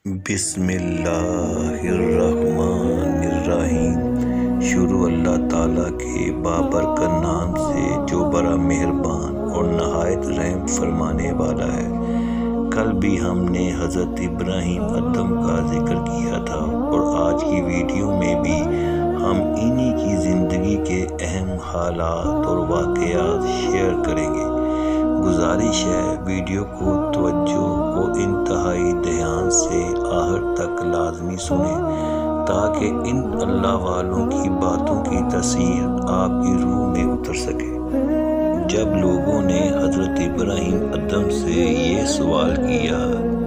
بسم اللہ الرحمن الرحیم۔ شروع اللہ تعالیٰ کے بابرکت نام سے جو بڑا مہربان اور نہایت رحم فرمانے والا ہے۔ کل بھی ہم نے حضرت ابراہیم ادم کا ذکر کیا تھا اور آج کی ویڈیو میں بھی ہم انہی کی زندگی کے اہم حالات اور واقعات شیئر کریں گے۔ گزارش ہے ویڈیو کو توجہ اور انتہائی دھیان سے آخر تک لازمی سنیں تاکہ ان اللہ والوں کی باتوں کی تاثیر آپ کی روح میں اتر سکے۔ جب لوگوں نے حضرت ابراہیم ادم سے یہ سوال کیا،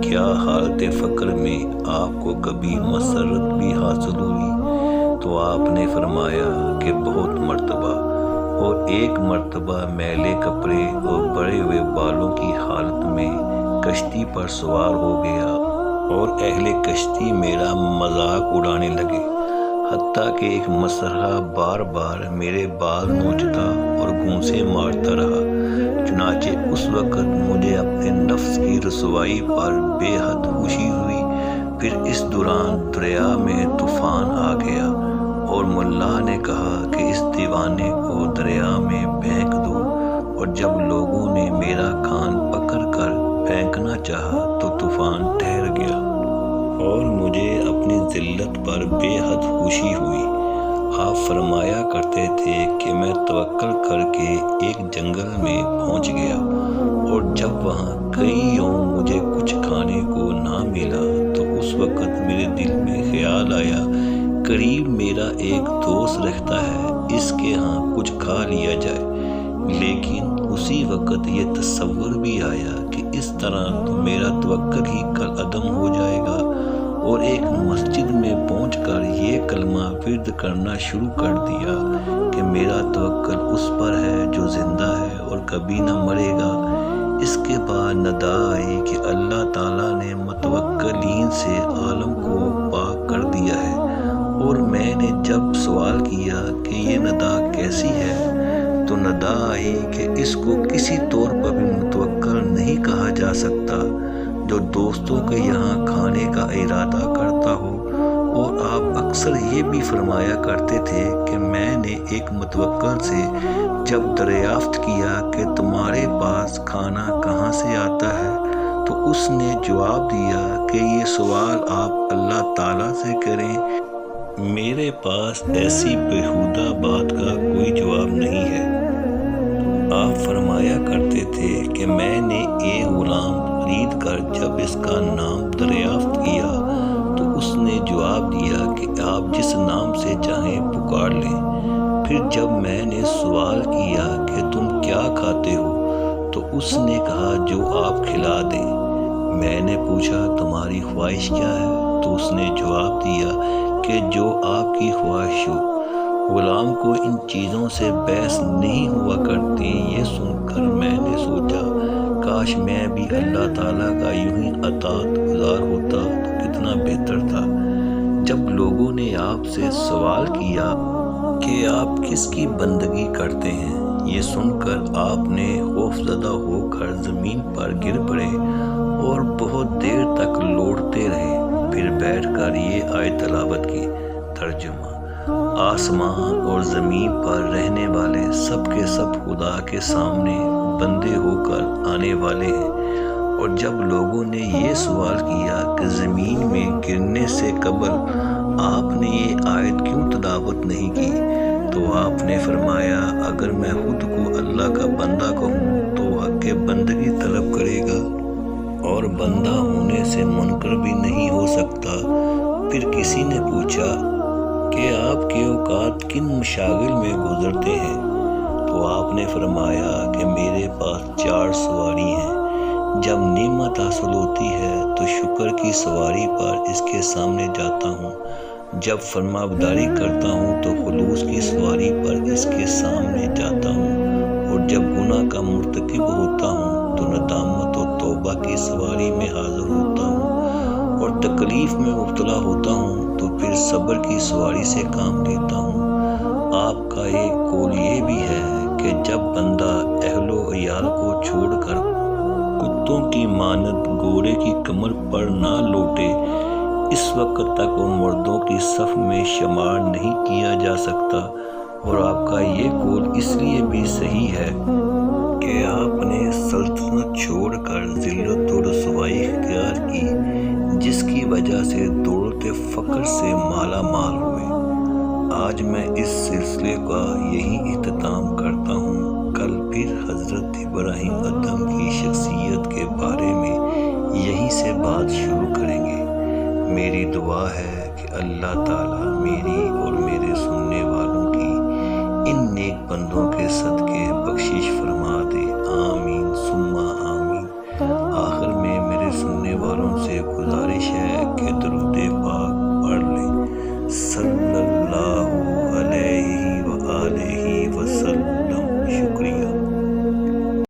کیا حالت فقر میں آپ کو کبھی مسرت بھی حاصل ہوئی، تو آپ نے فرمایا کہ بہت مرتبہ، اور ایک مرتبہ میلے کپڑے اور بڑے ہوئے بالوں کی حالت میں کشتی پر سوار ہو گیا اور اہل کشتی میرا مذاق اڑانے لگے، حتیٰ کہ ایک مسرہ بار بار میرے بال نوچتا اور گھونسے مارتا رہا۔ چنانچہ اس وقت مجھے اپنے نفس کی رسوائی پر بے حد خوشی ہوئی۔ پھر اس دوران دریا میں طوفان آ گیا اور ملا نے کہا کہ اس دیوانے کو دریا میں پھینک دو، اور جب لوگوں نے میرا کان پکڑ کر پھینکنا چاہا تو طوفان ٹھہر گیا اور مجھے اپنی ذلت پر بے حد خوشی ہوئی۔ آپ فرمایا کرتے تھے کہ میں توکل کر کے ایک جنگل میں پہنچ گیا، اور جب وہاں کئی یوم مجھے کچھ کھانے کو نہ ملا تو اس وقت میرے دل میں خیال آیا، قریب میرا ایک دوست رہتا ہے، اس کے ہاں کچھ کھا لیا جائے۔ لیکن اسی وقت یہ تصور بھی آیا کہ اس طرح تو میرا توکل ہی کل عدم ہو جائے گا، اور ایک مسجد میں پہنچ کر یہ کلمہ ورد کرنا شروع کر دیا کہ میرا توکل اس پر ہے جو زندہ ہے اور کبھی نہ مرے گا۔ اس کے بعد ندا آئی کہ اللہ تعالیٰ نے متوکلین سے عالم کو پاک کر دیا ہے، اور میں نے جب سوال کیا کہ یہ ندا کیسی ہے تو ندا آئی کہ اس کو کسی طور پر بھی متوکل نہیں کہا جا سکتا جو دوستوں کے یہاں کھانے کا ارادہ کرتا ہو۔ اور آپ اکثر یہ بھی فرمایا کرتے تھے کہ میں نے ایک متوکل سے جب دریافت کیا کہ تمہارے پاس کھانا کہاں سے آتا ہے تو اس نے جواب دیا کہ یہ سوال آپ اللہ تعالیٰ سے کریں، میرے پاس ایسی بیہودہ بات کا کوئی جواب نہیں ہے۔ آپ فرمایا کرتے تھے کہ میں نے ایک غلام خرید کر جب اس کا نام دریافت کیا تو اس نے جواب دیا کہ آپ جس نام سے چاہیں پکار لیں۔ پھر جب میں نے سوال کیا کہ تم کیا کھاتے ہو تو اس نے کہا جو آپ کھلا دیں۔ میں نے پوچھا تمہاری خواہش کیا ہے تو اس نے جواب دیا کہ جو آپ کی خواہش ہو۔ غلام کو ان چیزوں سے بحث نہیں ہوا کرتی۔ یہ سن کر میں نے سوچا کاش میں بھی اللہ تعالیٰ کا یوں ہی اطاعت گزار ہوتا تو کتنا بہتر تھا۔ جب لوگوں نے آپ سے سوال کیا کہ آپ کس کی بندگی کرتے ہیں، یہ سن کر آپ نے خوف زدہ ہو کر زمین پر گر پڑے اور بہت دیر تک لوٹتے رہے، پھر بیٹھ کر یہ آیت تلاوت کی۔ ترجمہ: آسمان اور زمین پر رہنے والے سب کے سب خدا کے سامنے بندے ہو کر آنے والے ہیں، اور جب لوگوں نے یہ سوال کیا کہ زمین میں گرنے سے قبل آپ نے یہ آیت کیوں تلاوت نہیں کی تو آپ نے فرمایا اگر میں خود کو اللہ کا بندہ کہوں تو حق بندگی طلب کرے گا اور بندہ ہونے سے منکر بھی نہیں ہو سکتا۔ پھر کسی نے پوچھا کہ آپ کے اوقات کن مشاغل میں گزرتے ہیں تو آپ نے فرمایا کہ میرے پاس 4 سواری ہیں۔ جب نعمت حاصل ہوتی ہے تو شکر کی سواری پر اس کے سامنے جاتا ہوں، جب فرمانبرداری کرتا ہوں تو خلوص کی سواری پر اس کے سامنے جاتا ہوں، اور جب گناہ کا مرتکب ہوتا ہوں تو ندامت اور توبہ کی سواری میں حاضر ہوتا ہوں، اور تکلیف میں مبتلا ہوتا ہوں تو پھر صبر کی سواری سے کام لیتا ہوں۔ آپ کا ایک قول یہ بھی ہے کہ جب بندہ اہل و عیال کو چھوڑ کر کتوں کی مانند گھوڑے کی کمر پر نہ لوٹے وقت تک ان مردوں کی صف میں شمار نہیں کیا جا سکتا، اور آپ کا یہ قول اس لیے بھی صحیح ہے کہ آپ نے سلطنت چھوڑ کر ذلت و رسوائی اختیار کی، جس کی وجہ سے دولت فقر سے مالا مال ہوئے۔ آج میں اس سلسلے کا یہی اختتام کرتا ہوں۔ کل پھر حضرت ابراہیم ادھم کی شخصیت کے بارے میں یہیں سے بات شروع کریں گے۔ میری دعا ہے کہ اللہ تعالیٰ میری اور میرے سننے والوں کی ان نیک بندوں کے صدقے بخشش فرما